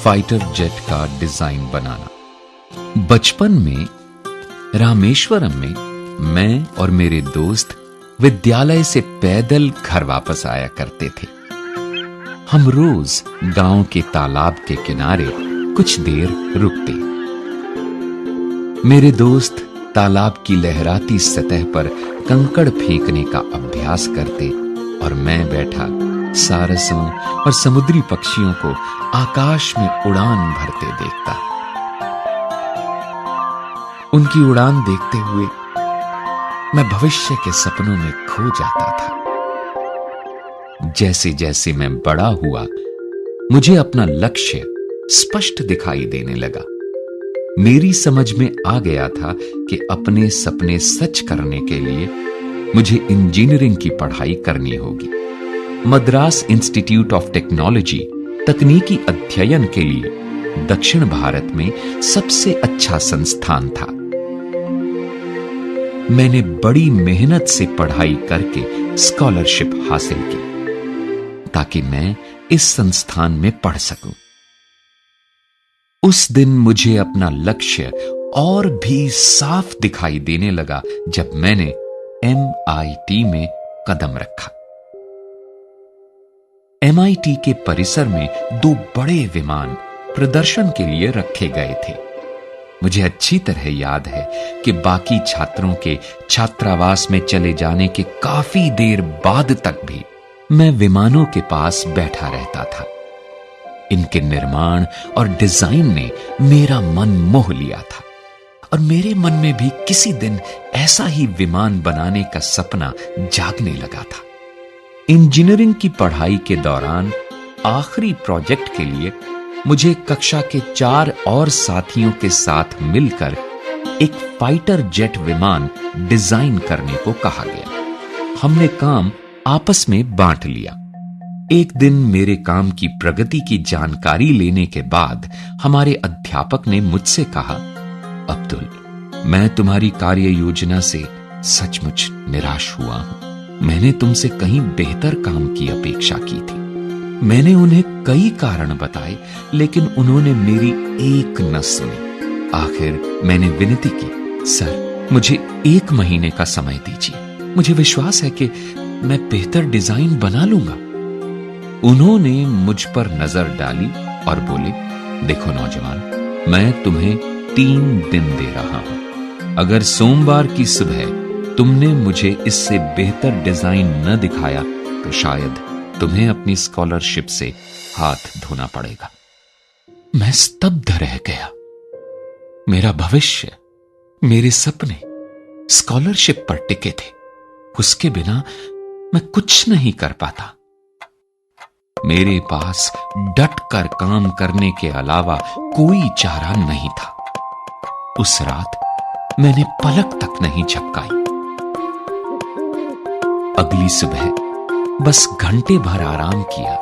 Fighter jet का design बनाना। बचपन में रामेश्वरम में मैं और मेरे दोस्त विद्यालय से पैदल घर वापस आया करते थे। हम रोज गांव के तालाब के किनारे कुछ देर रुकते। मेरे दोस्त तालाब की लहराती सतह पर कंकड़ फेंकने का अभ्यास करते और मैं बैठा सारसों और समुद्री पक्षियों को आकाश में उड़ान भरते देखता। उनकी उड़ान देखते हुए मैं भविष्य के सपनों में खो जाता था। जैसे जैसे मैं बड़ा हुआ, मुझे अपना लक्ष्य स्पष्ट दिखाई देने लगा। मेरी समझ में आ गया था कि अपने सपने सच करने के लिए मुझे इंजीनियरिंग की पढ़ाई करनी होगी। मद्रास इंस्टीट्यूट ऑफ टेक्नोलॉजी तकनीकी अध्ययन के लिए दक्षिण भारत में सबसे अच्छा संस्थान था। मैंने बड़ी मेहनत से पढ़ाई करके स्कॉलरशिप हासिल की ताकि मैं इस संस्थान में पढ़ सकूं। उस दिन मुझे अपना लक्ष्य और भी साफ दिखाई देने लगा जब मैंने MIT में कदम रखा। MIT के परिसर में 2 बड़े विमान प्रदर्शन के लिए रखे गए थे। मुझे अच्छी तरह याद है कि बाकी छात्रों के छात्रावास में चले जाने के काफी देर बाद तक भी मैं विमानों के पास बैठा रहता था। इनके निर्माण और डिजाइन ने मेरा मन मोह लिया था और मेरे मन में भी किसी दिन ऐसा ही विमान बनाने का सपना जागने लगा था। इंजीनियरिंग की पढ़ाई के दौरान आखिरी प्रोजेक्ट के लिए मुझे कक्षा के 4 और साथियों के साथ मिलकर एक फाइटर जेट विमान डिजाइन करने को कहा गया। हमने काम आपस में बांट लिया। एक दिन मेरे काम की प्रगति की जानकारी लेने के बाद हमारे अध्यापक ने मुझसे कहा, अब्दुल, मैं तुम्हारी कार्य योजना से सचमुच निराश हुआ हूं। मैंने तुमसे कहीं बेहतर काम की अपेक्षा की थी। मैंने उन्हें कई कारण बताए, लेकिन उन्होंने मेरी एक न सुनी। आखिर मैंने विनती की, सर, मुझे 1 महीने का समय दीजिए। मुझे विश्वास है कि मैं बेहतर डिजाइन बना लूंगा। उन्होंने मुझ पर नजर डाली और बोले, देखो नौजवान, मैं तुम्हें 3 दिन दे रहा हूं। अगर सोमवार की सुबह तुमने मुझे इससे बेहतर डिजाइन न दिखाया तो शायद तुम्हें अपनी स्कॉलरशिप से हाथ धोना पड़ेगा। मैं स्तब्ध रह गया। मेरा भविष्य, मेरे सपने स्कॉलरशिप पर टिके थे। उसके बिना मैं कुछ नहीं कर पाता। मेरे पास डट कर काम करने के अलावा कोई चारा नहीं था। उस रात मैंने पलक तक नहीं झपकाई। अगली सुबह बस घंटे भर आराम किया,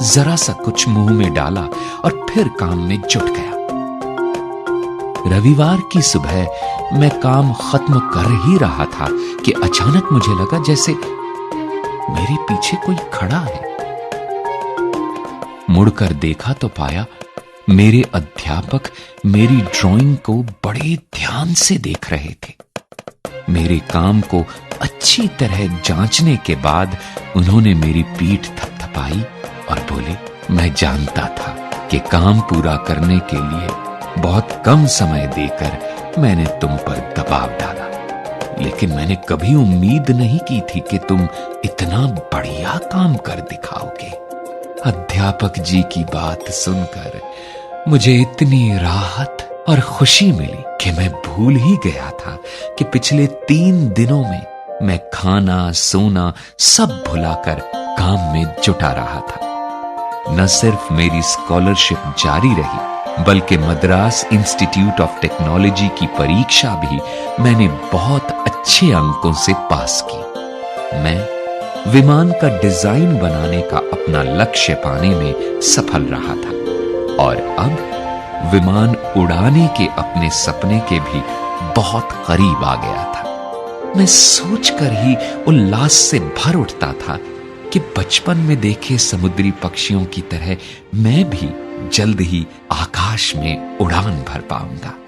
जरा सा कुछ मुंह में डाला और फिर काम में जुट गया। रविवार की सुबह मैं काम खत्म कर ही रहा था कि अचानक मुझे लगा जैसे मेरे पीछे कोई खड़ा है। मुड़कर देखा तो पाया मेरे अध्यापक मेरी ड्राइंग को बड़े ध्यान से देख रहे थे। मेरे काम को अच्छी तरह जांचने के बाद उन्होंने मेरी पीठ थपथपाई और बोले, मैं जानता था कि काम पूरा करने के लिए बहुत कम समय देकर मैंने तुम पर दबाव डाला, लेकिन मैंने कभी उम्मीद नहीं की थी कि तुम इतना बढ़िया काम कर दिखाओगे। अध्यापक जी की बात सुनकर मुझे इतनी राहत और खुशी मिली कि मैं भूल ही गया था कि पिछले 3 दिनों में मैं खाना सोना सब भुलाकर काम में जुटा रहा था। न सिर्फ मेरी स्कॉलरशिप जारी रही, बल्कि मद्रास इंस्टीट्यूट ऑफ टेक्नोलॉजी की परीक्षा भी मैंने बहुत अच्छे अंकों से पास की। मैं विमान का डिजाइन बनाने का अपना लक्ष्य पाने में सफल रहा था और अब विमान उड़ाने के अपने सपने के भी बहुत करीब आ गया था। मैं सोचकर ही उल्लास से भर उठता था कि बचपन में देखे समुद्री पक्षियों की तरह मैं भी जल्द ही आकाश में उड़ान भर पाऊंगा।